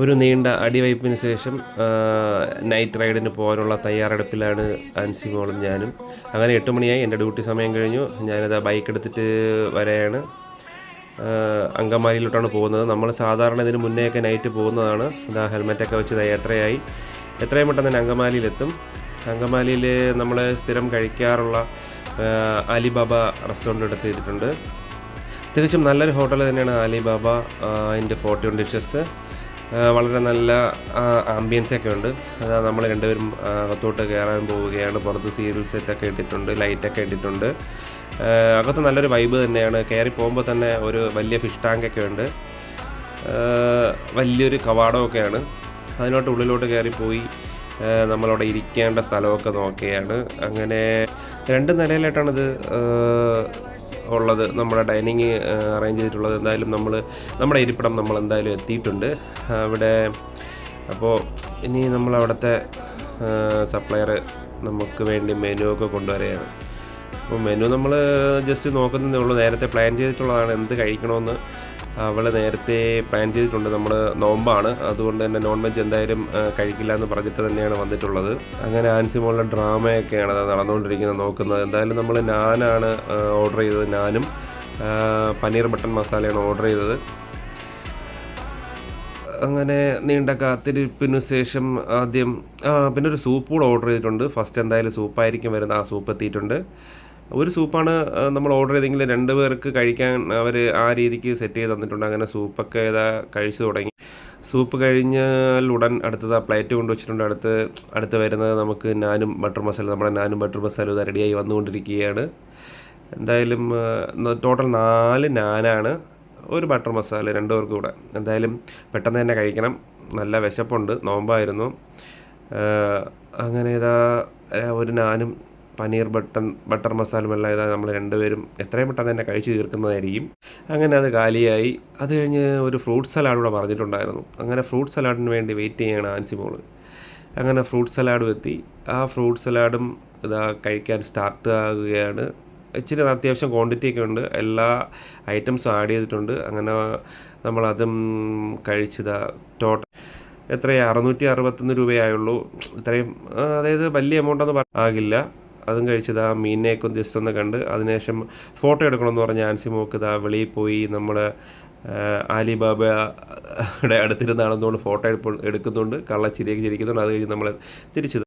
ഒരു നീണ്ട അടിവയ്പ്പിന് ശേഷം നൈറ്റ് റൈഡിന് പോകാനുള്ള തയ്യാറെടുപ്പിലാണ് ആൻസി മോളും ഞാനും. അങ്ങനെ 8 മണിയായി, എൻ്റെ ഡ്യൂട്ടി സമയം കഴിഞ്ഞു. ഞാനിതാ ബൈക്ക് എടുത്തിട്ട് വരെയാണ്. അങ്കമാലിയിലോട്ടാണ് പോകുന്നത്. നമ്മൾ സാധാരണ ഇതിന് മുന്നേയൊക്കെ നൈറ്റ് പോകുന്നതാണ്. ഇതാ ഹെൽമെറ്റൊക്കെ വെച്ച് എത്രയും പെട്ടെന്ന് തന്നെ അങ്കമാലിയിലെത്തും. അങ്കമാലിയിൽ നമ്മൾ സ്ഥിരം കഴിക്കാറുള്ള അലിബാബ റെസ്റ്റോറൻറ്റ് എടുത്ത് ചെയ്തിട്ടുണ്ട്. തികച്ചും നല്ലൊരു ഹോട്ടൽ തന്നെയാണ് അലിബാബ. അതിൻ്റെ ഫോർച്യൂൺ ഡിഷസ് വളരെ നല്ല ആംബിയൻസൊക്കെ ഉണ്ട്. അതാ നമ്മൾ രണ്ടുപേരും അകത്തോട്ട് കയറാൻ പോവുകയാണ്. പുറത്ത് സീരിയൽ സെറ്റൊക്കെ ഇട്ടിട്ടുണ്ട്, ലൈറ്റൊക്കെ ഇട്ടിട്ടുണ്ട്. അകത്ത് നല്ലൊരു വൈബ് തന്നെയാണ്. കയറി പോകുമ്പോൾ തന്നെ ഒരു വലിയ ഫിഷ് ടാങ്കൊക്കെ ഉണ്ട്. വലിയൊരു കവാടമൊക്കെയാണ്. അതിനോട്ട് ഉള്ളിലോട്ട് കയറിപ്പോയി നമ്മളവിടെ ഇരിക്കേണ്ട സ്ഥലമൊക്കെ നോക്കുകയാണ്. അങ്ങനെ 2 നിലയിലായിട്ടാണിത് ഉള്ളത്. നമ്മുടെ ഡൈനിങ് അറേഞ്ച് ചെയ്തിട്ടുള്ളത്. എന്തായാലും നമ്മുടെ ഇരിപ്പിടം നമ്മൾ എന്തായാലും എത്തിയിട്ടുണ്ട് അവിടെ. അപ്പോൾ ഇനി നമ്മളവിടുത്തെ സപ്ലയർ നമുക്ക് വേണ്ടി മെനു ഒക്കെ കൊണ്ടുവരികയാണ്. അപ്പോൾ മെനു നമ്മൾ ജസ്റ്റ് നോക്കുന്നതേ ഉള്ളൂ. നേരത്തെ പ്ലാൻ ചെയ്തിട്ടുള്ളതാണ് എന്ത് കഴിക്കണമെന്ന്. അവൾ നേരത്തെ പ്ലാൻ ചെയ്തിട്ടുണ്ട്. നമ്മൾ നോമ്പാണ്, അതുകൊണ്ട് തന്നെ നോൺ വെജ് എന്തായാലും കഴിക്കില്ല എന്ന് പറഞ്ഞിട്ട് തന്നെയാണ് വന്നിട്ടുള്ളത്. അങ്ങനെ ആൻസി മോളുടെ ഡ്രാമയൊക്കെയാണ് അത് നടന്നുകൊണ്ടിരിക്കുന്നത്, നോക്കുന്നത്. എന്തായാലും നമ്മൾ നാനാണ് ഓർഡർ ചെയ്തത്. നാനും പനീർ ബട്ടർ മസാലയാണ് ഓർഡർ ചെയ്തത്. അങ്ങനെ നീണ്ട കാത്തിരിപ്പിനു ശേഷം ആദ്യം പിന്നെ ഒരു സൂപ്പ് കൂടെ ഓർഡർ ചെയ്തിട്ടുണ്ട്. ഫസ്റ്റ് എന്തായാലും സൂപ്പായിരിക്കും വരുന്നത്. ആ സൂപ്പ് എത്തിയിട്ടുണ്ട്. ഒരു സൂപ്പാണ് നമ്മൾ ഓർഡർ ചെയ്തെങ്കിൽ 2 പേർക്ക് കഴിക്കാൻ അവർ ആ രീതിക്ക് സെറ്റ് ചെയ്ത് തന്നിട്ടുണ്ട്. അങ്ങനെ സൂപ്പൊക്കെ കഴിച്ചു തുടങ്ങി. സൂപ്പ് കഴിഞ്ഞാൽ ഉടൻ അടുത്തത് പ്ലേറ്റ് കൊണ്ടുവച്ചിട്ടുണ്ട്. അടുത്ത് വരുന്നത് നമുക്ക് നാനും ബട്ടർ മസാല. നമ്മുടെ നാനും ബട്ടർ മസാല ഇത് റെഡിയായി വന്നുകൊണ്ടിരിക്കുകയാണ്. എന്തായാലും ടോട്ടൽ 4 നാനാണ്, ഒരു ബട്ടർ മസാല 2 പേർക്ക് കൂടെ. എന്തായാലും പെട്ടെന്ന് തന്നെ കഴിക്കണം, നല്ല വിശപ്പുണ്ട്, നോമ്പായിരുന്നു. അങ്ങനെ ഒരു നാനും പനീർ ബട്ടർ മസാലയുമെല്ലാം നമ്മൾ 2 പേരും എത്രയും പെട്ടെന്ന് തന്നെ കഴിച്ച് തീർക്കുന്നതായിരിക്കും. അങ്ങനെ അത് കാലിയായി. അത് കഴിഞ്ഞ് ഒരു ഫ്രൂട്ട് സലാഡ് കൂടെ പറഞ്ഞിട്ടുണ്ടായിരുന്നു. അങ്ങനെ ഫ്രൂട്ട് സലാഡിന് വേണ്ടി വെയിറ്റ് ചെയ്യുകയാണ് ആൻസി മോള്. അങ്ങനെ ഫ്രൂട്ട് സലാഡും എത്തി. ആ ഫ്രൂട്ട് സലാഡും കഴിക്കാൻ സ്റ്റാർട്ട് ആകുകയാണ്. ഇച്ചിരി അത്യാവശ്യം ക്വാണ്ടിറ്റിയൊക്കെ ഉണ്ട്, എല്ലാ ഐറ്റംസും ആഡ് ചെയ്തിട്ടുണ്ട്. അങ്ങനെ നമ്മളതും ടോട്ടൽ എത്രയാണ് 661 രൂപയായുള്ളൂ. ഇത്രയും അതായത് വലിയ എമൗണ്ടൊന്നും ആകില്ല. അതും കഴിച്ചത് മീനിനെയൊക്കെ ജസ്റ്റ് ഒന്ന് കണ്ട് അതിനുശേഷം ഫോട്ടോ എടുക്കണമെന്ന് പറഞ്ഞ് ആൻസി മോക്ക് വെളിയിൽ പോയി നമ്മൾ ആലിബാബയുടെ അടുത്തിരുന്നാണെന്നുകൊണ്ട് ഫോട്ടോ എടുക്കുന്നുണ്ട്. കള്ളച്ചിരിയൊക്കെ ചിരിക്കുന്നുണ്ട്. അത് കഴിഞ്ഞ് നമ്മൾ തിരിച്ചത്